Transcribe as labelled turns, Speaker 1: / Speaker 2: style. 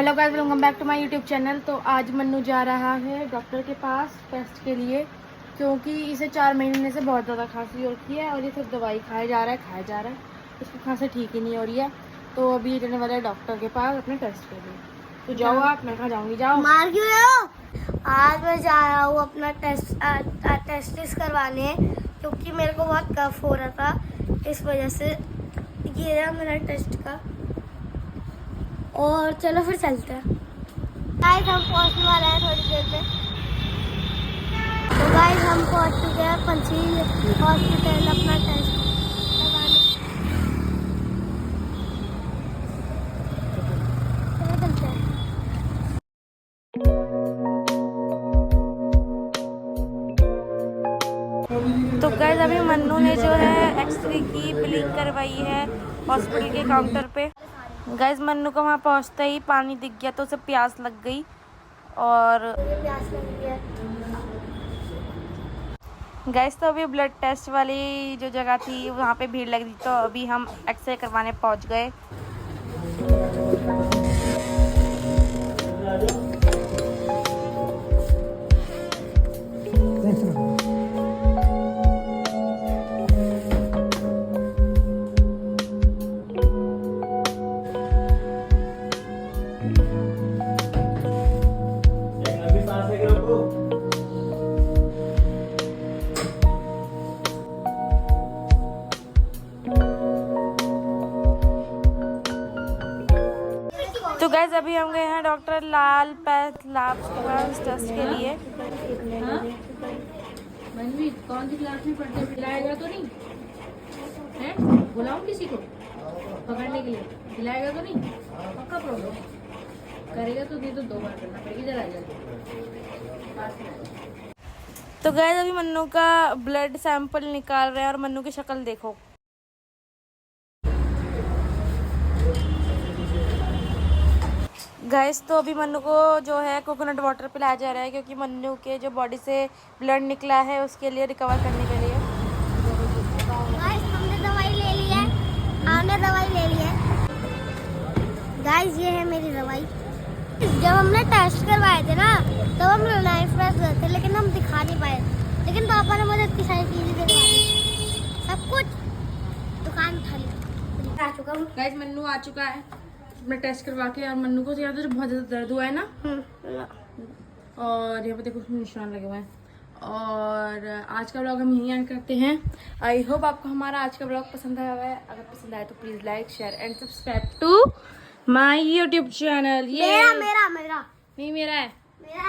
Speaker 1: Hello guys, welcome back to my YouTube channel. तो आज मन्नू जा रहा है डॉक्टर के पास टेस्ट के लिए, क्योंकि इसे 4 महीने से बहुत ज़्यादा खांसी हो रही है और ये सब दवाई खाया जा रहा है इसकी खांसी ठीक ही नहीं हो रही है। तो अभी जाने वाला है डॉक्टर के पास अपने टेस्ट के लिए। तो जाओ आप, मैं कहाँ जाऊँगी, जाओ।
Speaker 2: मार क्यों रहे हो? आज मैं जा रहा हूँ अपना टेस्ट करवाने, क्योंकि मेरे को बहुत कफ हो रहा था, इस वजह से ये रहा मेरा टेस्ट का। और चलो फिर चलते हैं। गाइस हम पहुँचने वाले हैं थोड़ी देर में। तो गाइस हम पहुँच चुके हैं पंचील हॉस्पिटल अपना टेस्ट करवाने। चलो चलते हैं।
Speaker 1: तो गाइस अभी मन्नू ने जो है एक्सरे की बिलिंग करवाई है हॉस्पिटल के काउंटर पे। गाइस मन्नू को वहाँ पहुँचते ही पानी दिख गया तो उसे प्यास लग गई। और
Speaker 2: प्यास लग रही है।
Speaker 1: गाइस तो अभी ब्लड टेस्ट वाली जो जगह थी वहाँ पे भीड़ लग रही, तो अभी हम एक्सरे करवाने पहुँच गए। तो गाइस अभी हम गए हैं डॉक्टर लाल पैथ लैब्स के पास टेस्ट के लिए।
Speaker 3: मनवीर कौन सी क्लास में पढ़ते, खिलाएगा तो नहीं है? बुलाऊं किसी को पकड़ने के लिए? खिलाएगा तो नहीं? पक्का प्रॉब्लम करेगा तो नहीं तो 2 बार करना पड़ेगी। जरा पास में आ।
Speaker 1: तो गाइस अभी मन्नू का ब्लड सैंपल निकाल रहे हैं और मन्नू की शक्ल देखो। गाइस तो अभी मन्नू को जो है कोकोनट वाटर पिलाया जा रहा है, क्योंकि मन्नू के जो बॉडी से ब्लड निकला है उसके लिए रिकवर करने के लिए।
Speaker 2: गाइस हमने दवाई ले ली है, हमने दवाई ले ली है। गाइस ये है मेरी दवाई। जब हमने टेस्ट करवाए थे ना, तब हम रिलायंस फ्रेश गए थे, लेकिन हम दिखा नहीं पाए। लेकिन पापा ने मुझे इतनी सारी चीजें दिखाई, सब कुछ दुकान खाली आ चुका हूँ।
Speaker 1: गाइस मन्नू आ चुका है अपना टेस्ट करवा के, और मन्नू को याद है बहुत ज़्यादा दर्द हुआ है ना, और यहाँ पे देखो उसमें निशान लगे हुए हैं। और आज का व्लॉग हम यहीं एंड करते हैं। आई होप आपको हमारा आज का व्लॉग पसंद आया है। अगर पसंद आया तो please like share and subscribe to my YouTube channel. ये
Speaker 2: मेरा मेरा मेरा
Speaker 1: नहीं, मेरा है।
Speaker 2: मेरा